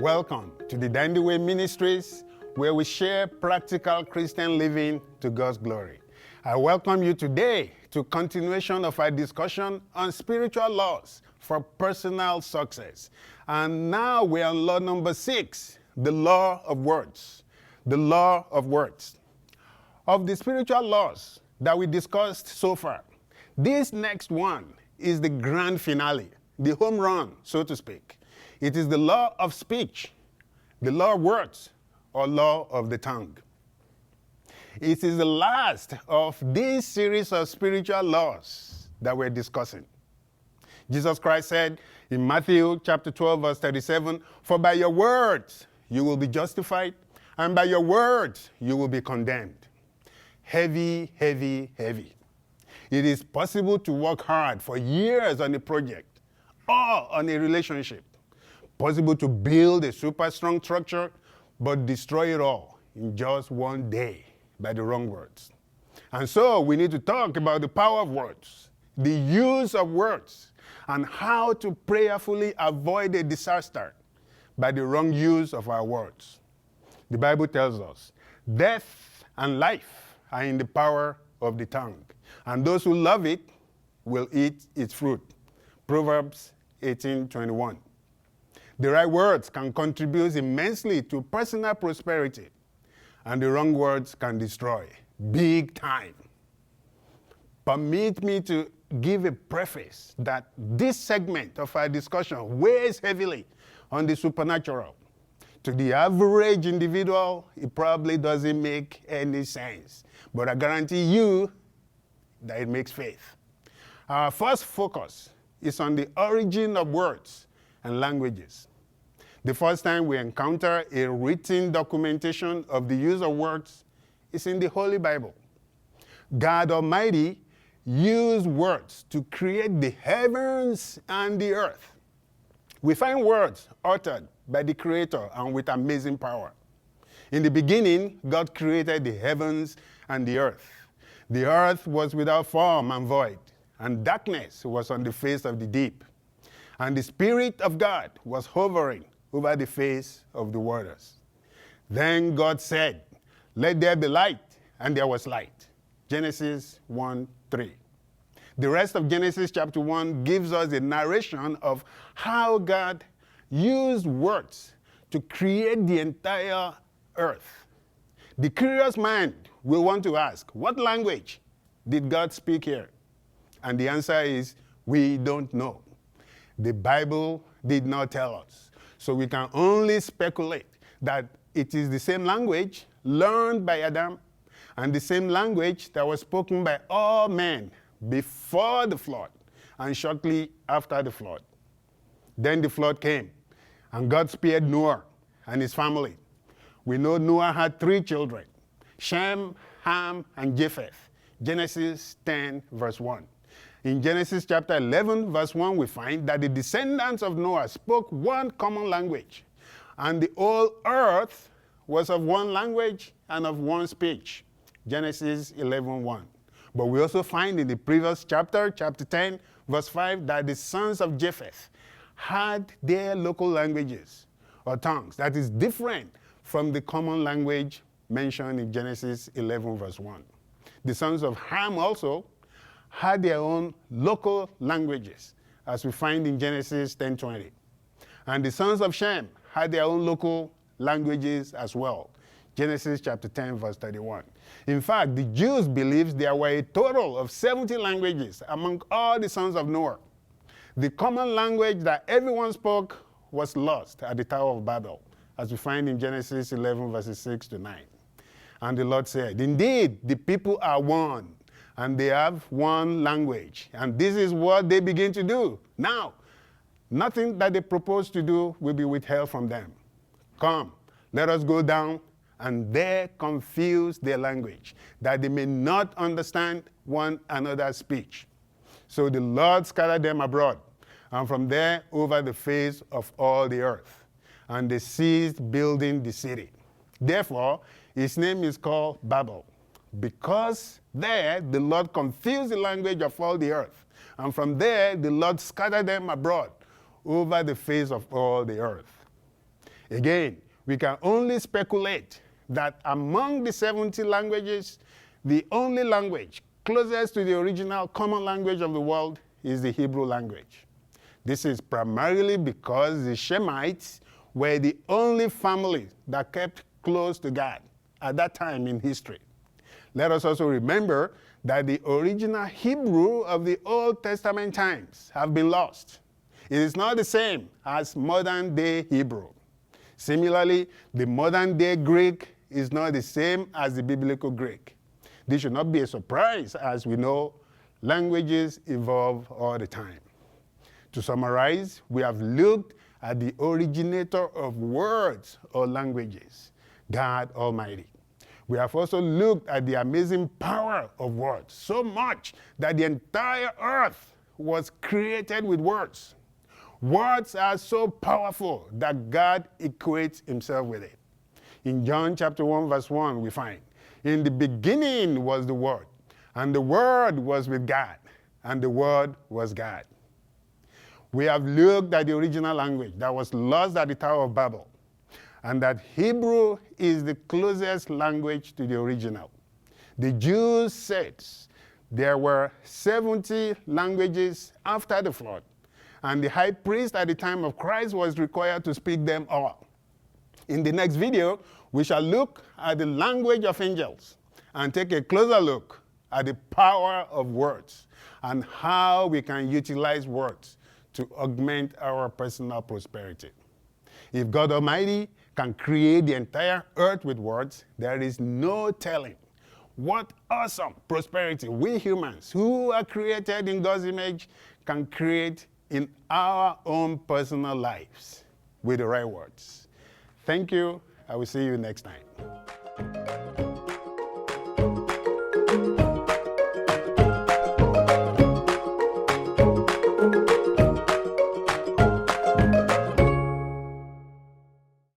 Welcome to the Dandy Way Ministries, where we share practical Christian living to God's glory. I welcome you today to continuation of our discussion on spiritual laws for personal success. And now we're on law number 6, the law of words. The law of words. Of the spiritual laws that we discussed so far, this next one is the grand finale, the home run, so to speak. It is the law of speech, the law of words, or law of the tongue. It is the last of this series of spiritual laws that we're discussing. Jesus Christ said in Matthew chapter 12, verse 37, "For by your words you will be justified, and by your words you will be condemned." Heavy, heavy, heavy. It is possible to work hard for years on a project or on a relationship. Possible to build a super strong structure, but destroy it all in just one day by the wrong words. And so we need to talk about the power of words, the use of words, and how to prayerfully avoid a disaster by the wrong use of our words. The Bible tells us, death and life are in the power of the tongue, and those who love it will eat its fruit. Proverbs 18:21. The right words can contribute immensely to personal prosperity, and the wrong words can destroy big time. Permit me to give a preface that this segment of our discussion weighs heavily on the supernatural. To the average individual, it probably doesn't make any sense, but I guarantee you that it makes faith. Our first focus is on the origin of words and languages. The first time we encounter a written documentation of the use of words is in the Holy Bible. God Almighty used words to create the heavens and the earth. We find words uttered by the Creator and with amazing power. In the beginning, God created the heavens and the earth. The earth was without form and void, and darkness was on the face of the deep. And the Spirit of God was hovering over the face of the waters. Then God said, "Let there be light," and there was light. Genesis 1:3. The rest of Genesis chapter 1 gives us a narration of how God used words to create the entire earth. The curious mind will want to ask, what language did God speak here? And the answer is, we don't know. The Bible did not tell us. So we can only speculate that it is the same language learned by Adam and the same language that was spoken by all men before the flood and shortly after the flood. Then the flood came, and God spared Noah and his family. We know Noah had 3 children, Shem, Ham, and Japheth. Genesis 10, verse 1. In Genesis chapter 11, verse 1, we find that the descendants of Noah spoke one common language, and the whole earth was of one language and of one speech. Genesis 11:1. But we also find in the previous chapter, chapter 10, verse 5, that the sons of Japheth had their local languages or tongues that is different from the common language mentioned in Genesis 11, verse 1. The sons of Ham also had their own local languages, as we find in Genesis 10:20. And the sons of Shem had their own local languages as well. Genesis chapter 10, verse 31. In fact, the Jews believed there were a total of 70 languages among all the sons of Noah. The common language that everyone spoke was lost at the Tower of Babel, as we find in Genesis 11, verses 6 to 9. And the Lord said, "Indeed, the people are one, and they have one language. And this is what they begin to do. Now, nothing that they propose to do will be withheld from them. Come, let us go down and there confuse their language, that they may not understand one another's speech." So the Lord scattered them abroad, and from there over the face of all the earth. And they ceased building the city. Therefore, its name is called Babel, because there the Lord confused the language of all the earth. And from there the Lord scattered them abroad over the face of all the earth. Again, we can only speculate that among the 70 languages, the only language closest to the original common language of the world is the Hebrew language. This is primarily because the Shemites were the only family that kept close to God at that time in history. Let us also remember that the original Hebrew of the Old Testament times have been lost. It is not the same as modern-day Hebrew. Similarly, the modern-day Greek is not the same as the biblical Greek. This should not be a surprise, as we know languages evolve all the time. To summarize, we have looked at the originator of words or languages, God Almighty. We have also looked at the amazing power of words, so much that the entire earth was created with words. Words are so powerful that God equates himself with it. In John chapter 1, verse 1, we find, "In the beginning was the Word, and the Word was with God, and the Word was God." We have looked at the original language that was lost at the Tower of Babel, and that Hebrew is the closest language to the original. The Jews said there were 70 languages after the flood, and the high priest at the time of Christ was required to speak them all. In the next video, we shall look at the language of angels and take a closer look at the power of words and how we can utilize words to augment our personal prosperity. If God Almighty can create the entire earth with words, there is no telling what awesome prosperity we humans, who are created in God's image, can create in our own personal lives with the right words. Thank you. I will see you next time.